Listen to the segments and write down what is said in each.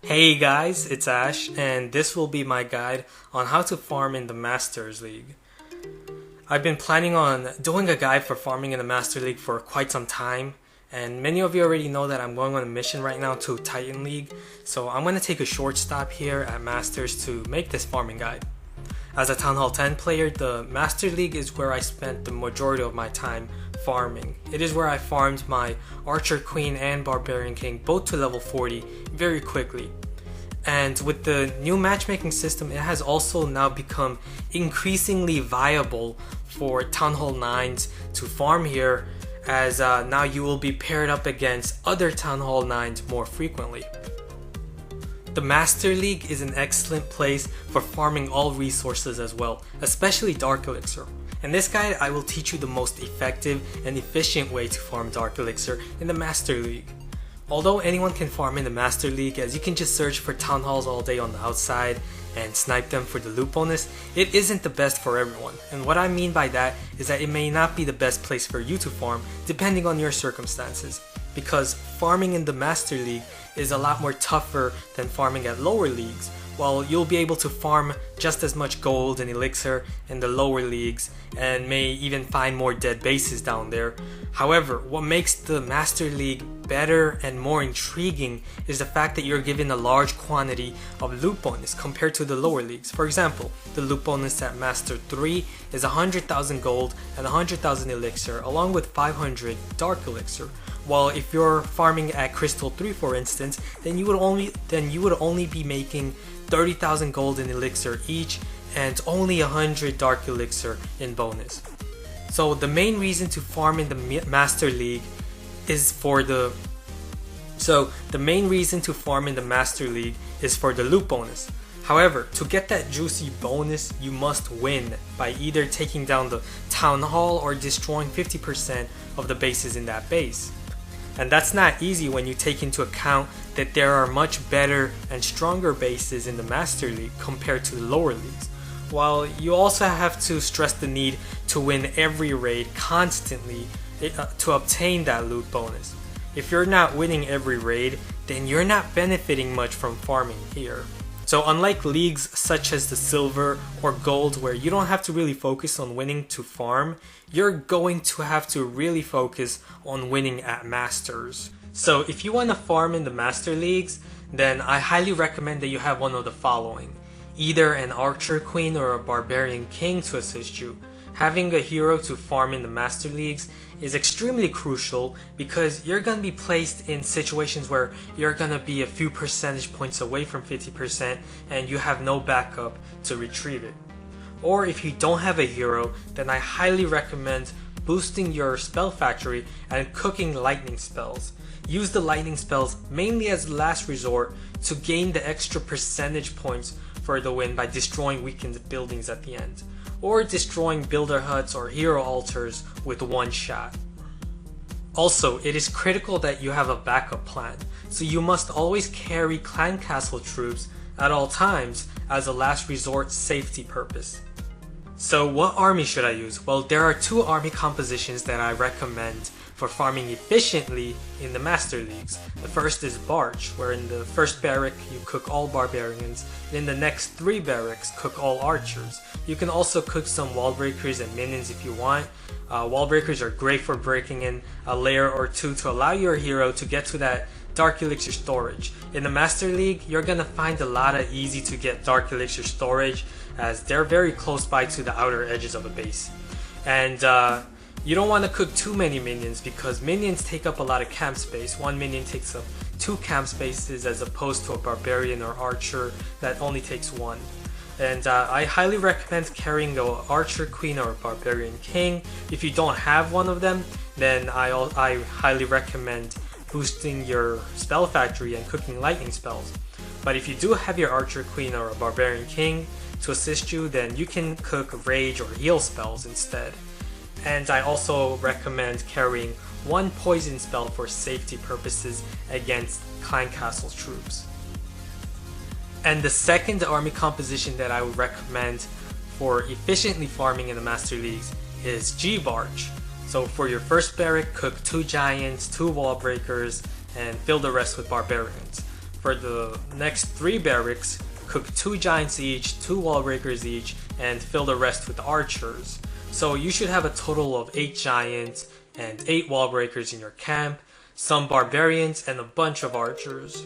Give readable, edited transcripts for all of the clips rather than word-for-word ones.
Hey guys, it's Ash, and this will be my guide on how to farm in the Masters League. I've been planning on doing a guide for farming in the Master League for quite some time, and many of you already know that I'm going on a mission right now to Titan League, so I'm going to take a short stop here at Masters to make this farming guide. As a Town Hall 10 player, the Master League is where I spent the majority of my time farming. It is where I farmed my Archer Queen and Barbarian King both to level 40 very quickly. And with the new matchmaking system, it has also now become increasingly viable for Town Hall 9s to farm here, as now you will be paired up against other Town Hall 9s more frequently. The Master League is an excellent place for farming all resources as well, especially Dark Elixir. In this guide, I will teach you the most effective and efficient way to farm Dark Elixir in the Master League. Although anyone can farm in the Master League, as you can just search for Town Halls all day on the outside and snipe them for the loot bonus, it isn't the best for everyone. And what I mean by that is that it may not be the best place for you to farm depending on your circumstances. Because farming in the Master League is a lot more tougher than farming at lower leagues. While you'll be able to farm just as much gold and elixir in the lower leagues and may even find more dead bases down there. However, what makes the Master League better and more intriguing is the fact that you're given a large quantity of loot bonus compared to the lower leagues. For example, the loot bonus at Master 3 is 100,000 gold and 100,000 elixir along with 500 dark elixir. While if you're farming at Crystal 3 for instance, then you would only be making 30,000 gold in elixir each and only 100 dark elixir in bonus. So the main reason to farm in the Master League is for the loot bonus. However, to get that juicy bonus, you must win by either taking down the Town Hall or destroying 50% of the bases in that base. And that's not easy when you take into account that there are much better and stronger bases in the Master League compared to the lower leagues. While you also have to stress the need to win every raid constantly to obtain that loot bonus. If you're not winning every raid, then you're not benefiting much from farming here. So unlike leagues such as the Silver or Gold where you don't have to really focus on winning to farm, you're going to have to really focus on winning at Masters. So if you want to farm in the Master Leagues, then I highly recommend that you have one of the following. Either an Archer Queen or a Barbarian King to assist you. Having a hero to farm in the Master Leagues is extremely crucial because you're going to be placed in situations where you're going to be a few percentage points away from 50% and you have no backup to retrieve it. Or if you don't have a hero, then I highly recommend boosting your spell factory and cooking lightning spells. Use the lightning spells mainly as last resort to gain the extra percentage points for the win by destroying weakened buildings at the end, or destroying builder huts or hero altars with one shot. Also, it is critical that you have a backup plan, so you must always carry clan castle troops at all times as a last resort safety purpose. So what army should I use? Well, there are two army compositions that I recommend for farming efficiently in the Master Leagues. The first is Barge, where in the first barrack you cook all barbarians, and in the next 3 barracks cook all archers. You can also cook some wall breakers and minions if you want. Wall breakers are great for breaking in a layer or two to allow your hero to get to that Dark Elixir storage. In the Master League, you're gonna find a lot of easy to get Dark Elixir storage as they're very close by to the outer edges of a base. And you don't want to cook too many minions because minions take up a lot of camp space. One minion takes up 2 camp spaces as opposed to a barbarian or archer that only takes 1. And I highly recommend carrying an Archer Queen or a Barbarian King. If you don't have one of them, then I highly recommend boosting your spell factory and cooking lightning spells. But if you do have your Archer Queen or a Barbarian King to assist you, then you can cook rage or heal spells instead. And I also recommend carrying 1 poison spell for safety purposes against clan castle troops. And the second army composition that I would recommend for efficiently farming in the Master Leagues is G-Barge. So for your first barrack, cook 2 giants, 2 wall breakers, and fill the rest with barbarians. For the next 3 barracks, cook 2 giants each, 2 wall breakers each, and fill the rest with archers. So you should have a total of 8 giants and 8 wall breakers in your camp, some barbarians, and a bunch of archers.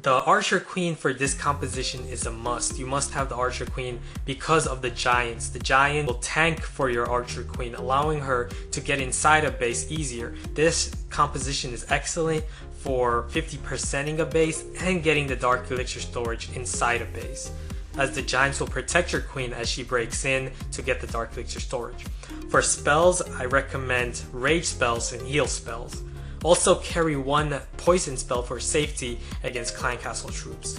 The Archer Queen for this composition is a must. You must have the Archer Queen because of the giants. The giant will tank for your Archer Queen, allowing her to get inside a base easier. This composition is excellent for 50%ing a base and getting the Dark Elixir storage inside a base, as the giants will protect your queen as she breaks in to get the Dark Elixir storage. For spells, I recommend rage spells and heal spells. Also carry 1 poison spell for safety against clan castle troops.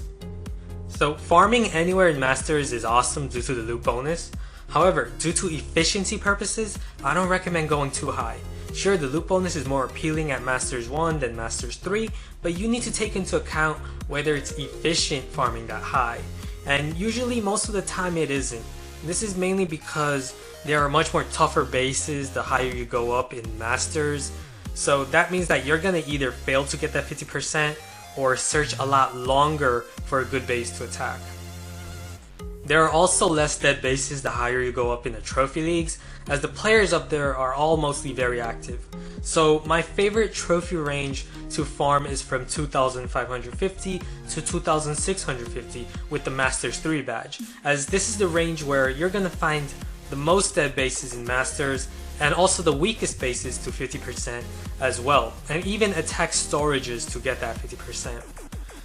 So farming anywhere in Masters is awesome due to the loot bonus. However, due to efficiency purposes, I don't recommend going too high. Sure, the loot bonus is more appealing at Masters 1 than Masters 3, but you need to take into account whether it's efficient farming that high. And usually most of the time it isn't. This is mainly because there are much more tougher bases the higher you go up in Masters. So that means that you're gonna either fail to get that 50% or search a lot longer for a good base to attack. There are also less dead bases the higher you go up in the trophy leagues, as the players up there are all mostly very active. So my favorite trophy range to farm is from 2550 to 2650 with the Masters 3 badge, as this is the range where you're gonna find the most dead bases in Masters and also the weakest bases to 50% as well, and even attack storages to get that 50%.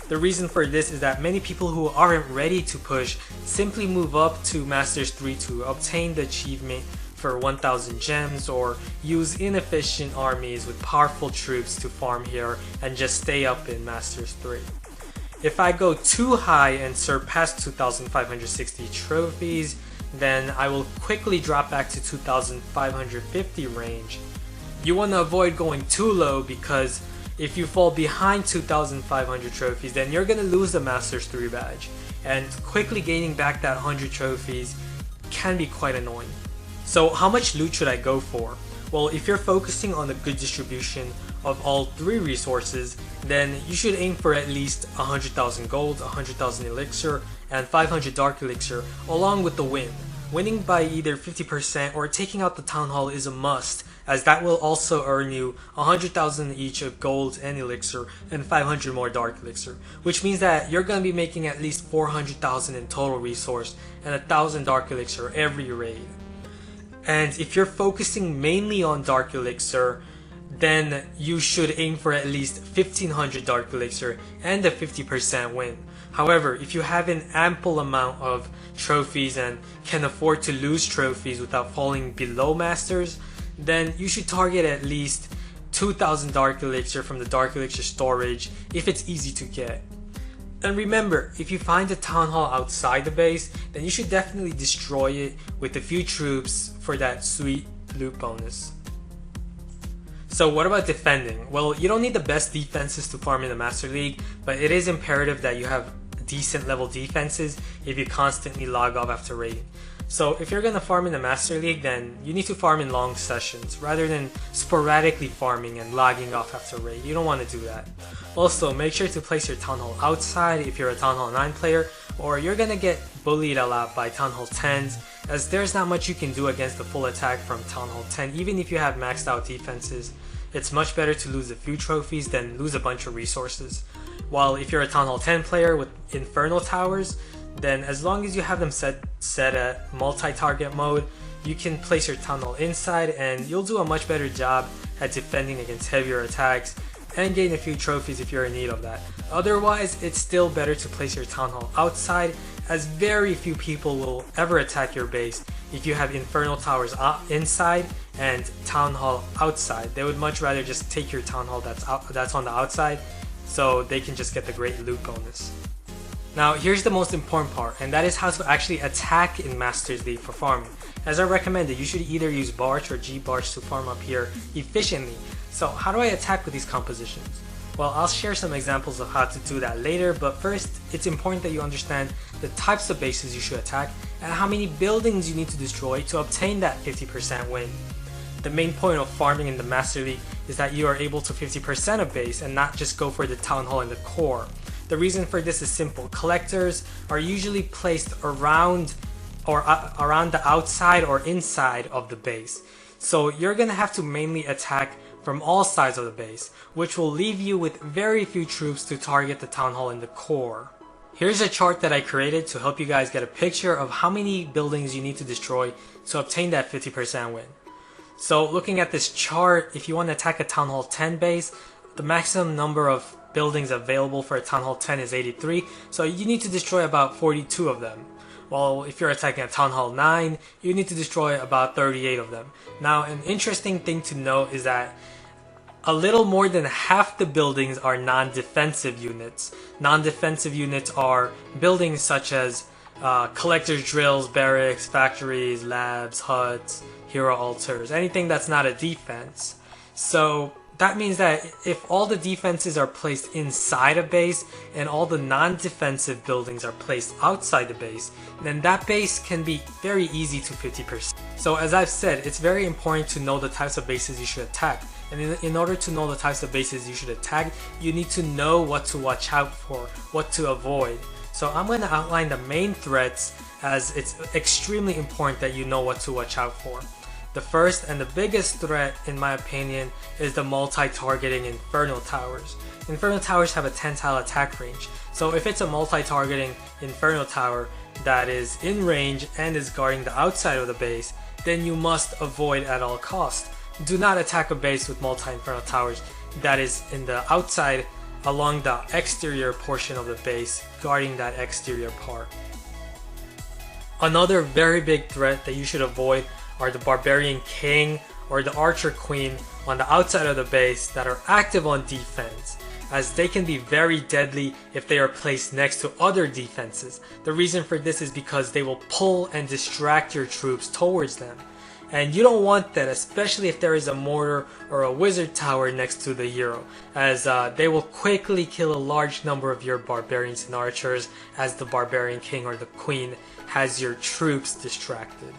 The reason for this is that many people who aren't ready to push simply move up to Masters 3 to obtain the achievement for 1000 gems, or use inefficient armies with powerful troops to farm here and just stay up in Masters 3. If I go too high and surpass 2560 trophies, then I will quickly drop back to 2550 range. You want to avoid going too low, because if you fall behind 2500 trophies, then you're going to lose the Masters 3 badge, and quickly gaining back that 100 trophies can be quite annoying. So how much loot should I go for? Well, if you're focusing on a good distribution of all 3 resources, then you should aim for at least 100,000 gold, 100,000 elixir, and 500 dark elixir, along with the win. Winning by either 50% or taking out the town hall is a must, as that will also earn you 100,000 each of gold and elixir and 500 more dark elixir, which means that you're going to be making at least 400,000 in total resource and 1,000 dark elixir every raid. And if you're focusing mainly on dark elixir, then you should aim for at least 1500 dark elixir and a 50% win. However, if you have an ample amount of trophies and can afford to lose trophies without falling below Masters, then you should target at least 2000 dark elixir from the dark elixir storage if it's easy to get. And remember, if you find a town hall outside the base, then you should definitely destroy it with a few troops for that sweet loot bonus. So what about defending? Well, you don't need the best defenses to farm in the Master League, but it is imperative that you have decent level defenses if you constantly log off after raiding. So if you're going to farm in the Master League, then you need to farm in long sessions rather than sporadically farming and logging off after raid. You don't want to do that. Also, make sure to place your Town Hall outside if you're a Town Hall 9 player, or you're going to get bullied a lot by Town Hall 10s, as there's not much you can do against the full attack from Town Hall 10. Even if you have maxed out defenses, it's much better to lose a few trophies than lose a bunch of resources. While if you're a Town Hall 10 player with Infernal Towers, then as long as you have them set at multi-target mode, you can place your Town Hall inside and you'll do a much better job at defending against heavier attacks and gain a few trophies if you're in need of that. Otherwise, it's still better to place your Town Hall outside, as very few people will ever attack your base if you have Infernal Towers inside and Town Hall outside. They would much rather just take your Town Hall that's on the outside, so they can just get the great loot bonus. Now here's the most important part, and that is how to actually attack in Masters League for farming. As I recommended, you should either use Barch or G-Barch to farm up here efficiently. So how do I attack with these compositions? Well, I'll share some examples of how to do that later, but first, it's important that you understand the types of bases you should attack and how many buildings you need to destroy to obtain that 50% win. the main point of farming in the Master League is that you are able to 50% a base and not just go for the Town Hall and the core. The reason for this is simple. Collectors are usually placed around the outside or inside of the base. So you're going to have to mainly attack from all sides of the base, which will leave you with very few troops to target the Town Hall and the core. Here's a chart that I created to help you guys get a picture of how many buildings you need to destroy to obtain that 50% win. So looking at this chart, if you want to attack a Town Hall 10 base, the maximum number of buildings available for a Town Hall 10 is 83, so you need to destroy about 42 of them. While if you're attacking a Town Hall 9, you need to destroy about 38 of them. Now, an interesting thing to note is that a little more than half the buildings are non-defensive units. Non-defensive units are buildings such as collector's drills, barracks, factories, labs, huts, hero altars, anything that's not a defense. So that means that if all the defenses are placed inside a base and all the non-defensive buildings are placed outside the base, then that base can be very easy to 50%. So as I've said, it's very important to know the types of bases you should attack. And in order to know the types of bases you should attack, you need to know what to watch out for, what to avoid. So I'm going to outline the main threats, as it's extremely important that you know what to watch out for. The first and the biggest threat, in my opinion, is the multi-targeting Inferno Towers. Inferno Towers have a 10-tile attack range, so if it's a multi-targeting Inferno Tower that is in range and is guarding the outside of the base, then you must avoid at all costs. Do not attack a base with multi-Inferno Towers that is in the outside along the exterior portion of the base, guarding that exterior part. Another very big threat that you should avoid are the Barbarian King or the Archer Queen on the outside of the base that are active on defense, as they can be very deadly if they are placed next to other defenses. The reason for this is because they will pull and distract your troops towards them. And you don't want that, especially if there is a mortar or a wizard tower next to the hero, as they will quickly kill a large number of your barbarians and archers, as the Barbarian King or the Queen has your troops distracted.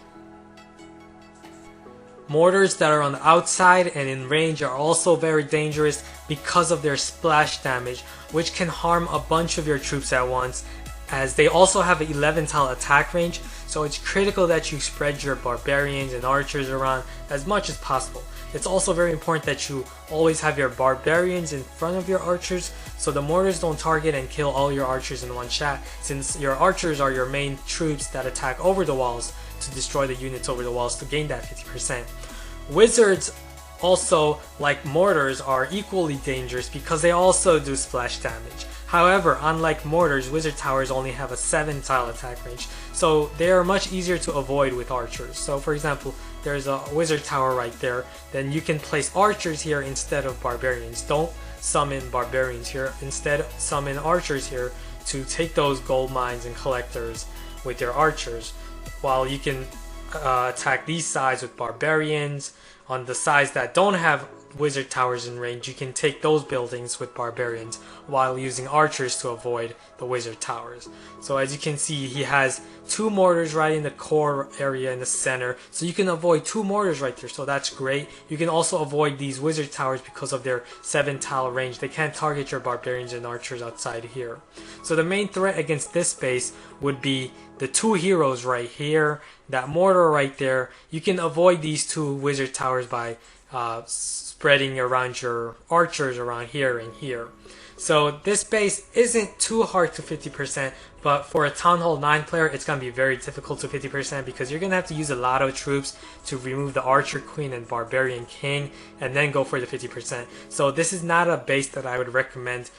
Mortars that are on the outside and in range are also very dangerous because of their splash damage, which can harm a bunch of your troops at once, as they also have an 11-tile attack range, so it's critical that you spread your barbarians and archers around as much as possible. It's also very important that you always have your barbarians in front of your archers, so the mortars don't target and kill all your archers in one shot, since your archers are your main troops that attack over the walls to destroy the units over the walls to gain that 50%. Wizards also, like mortars, are equally dangerous because they also do splash damage. However, unlike mortars, wizard towers only have a 7-tile attack range, so they are much easier to avoid with archers. So for example, there's a wizard tower right there, then you can place archers here instead of barbarians. Don't summon barbarians here, instead summon archers here to take those gold mines and collectors with your archers, while you can attack these sides with barbarians. On the sides that don't have wizard towers in range, you can take those buildings with barbarians while using archers to avoid the wizard towers. So as you can see, he has 2 mortars right in the core area in the center, so you can avoid 2 mortars right there, so that's great. You can also avoid these wizard towers because of their 7-tile range. They can't target your barbarians and archers outside here. So the main threat against this base would be the 2 heroes right here, that mortar right there. You can avoid these 2 wizard towers by spreading around your archers around here and here. So this base isn't too hard to 50%, but for a Town Hall 9 player, it's going to be very difficult to 50% because you're going to have to use a lot of troops to remove the Archer Queen and Barbarian King and then go for the 50%. So this is not a base that I would recommend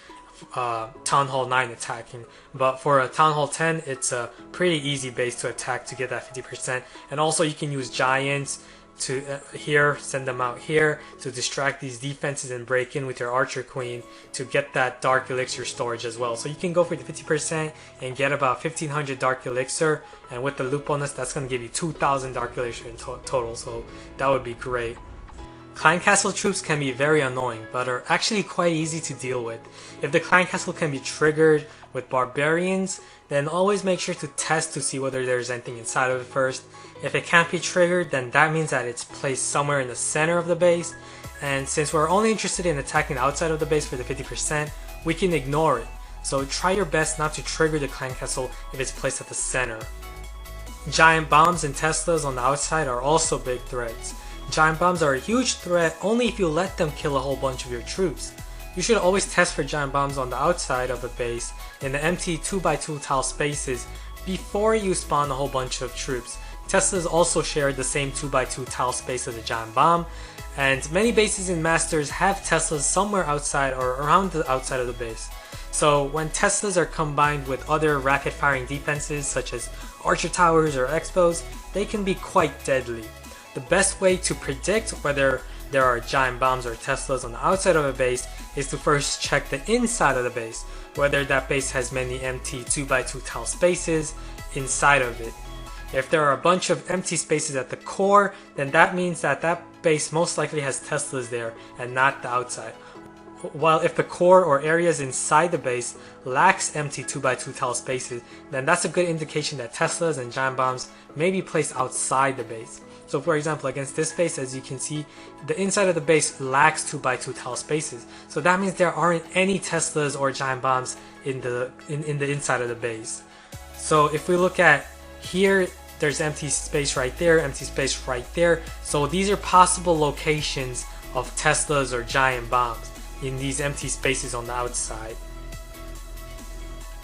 Town Hall 9 attacking, but for a Town Hall 10, it's a pretty easy base to attack to get that 50%. And also you can use giants to here, send them out here to distract these defenses and break in with your Archer Queen to get that Dark Elixir storage as well. So you can go for the 50% and get about 1500 Dark Elixir, and with the loot bonus, that's going to give you 2000 Dark Elixir in total, so that would be great. Clan Castle troops can be very annoying, but are actually quite easy to deal with. If the Clan Castle can be triggered with barbarians, then always make sure to test to see whether there's anything inside of it first. If it can't be triggered, then that means that it's placed somewhere in the center of the base, and since we're only interested in attacking the outside of the base for the 50%, we can ignore it. So try your best not to trigger the Clan Castle if it's placed at the center. Giant bombs and Teslas on the outside are also big threats. Giant bombs are a huge threat only if you let them kill a whole bunch of your troops. You should always test for giant bombs on the outside of the base in the empty 2x2 tile spaces before you spawn a whole bunch of troops. Teslas also share the same 2x2 tile space as a giant bomb, and many bases in Masters have Teslas somewhere outside or around the outside of the base. So when Teslas are combined with other rapid firing defenses such as archer towers or expos, they can be quite deadly. The best way to predict whether there are giant bombs or Teslas on the outside of a base is to first check the inside of the base, whether that base has many empty 2x2 tile spaces inside of it. If there are a bunch of empty spaces at the core, then that means that that base most likely has Teslas there and not the outside. While if the core or areas inside the base lacks empty 2x2 tile spaces, then that's a good indication that Teslas and giant bombs may be placed outside the base. So for example, against this base, as you can see, the inside of the base lacks 2x2 tile spaces. So that means there aren't any Teslas or giant bombs in the inside of the base. So if we look at here, there's empty space right there, empty space right there. So these are possible locations of Teslas or giant bombs in these empty spaces on the outside.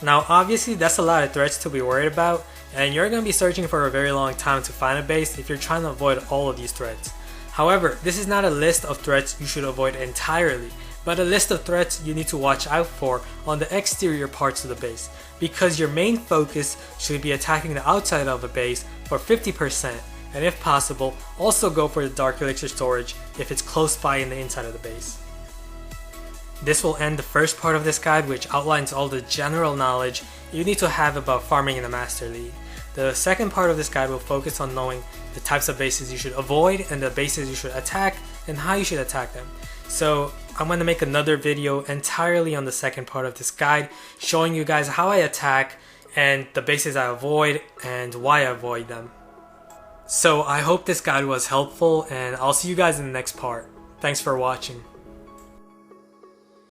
Now obviously that's a lot of threats to be worried about, and you're going to be searching for a very long time to find a base if you're trying to avoid all of these threats. However, this is not a list of threats you should avoid entirely, but a list of threats you need to watch out for on the exterior parts of the base, because your main focus should be attacking the outside of a base for 50%, and if possible, also go for the Dark Elixir storage if it's close by in the inside of the base. This will end the first part of this guide, which outlines all the general knowledge you need to have about farming in the Master League. The second part of this guide will focus on knowing the types of bases you should avoid and the bases you should attack and how you should attack them. So I'm going to make another video entirely on the second part of this guide, showing you guys how I attack and the bases I avoid and why I avoid them. So I hope this guide was helpful, and I'll see you guys in the next part. Thanks for watching.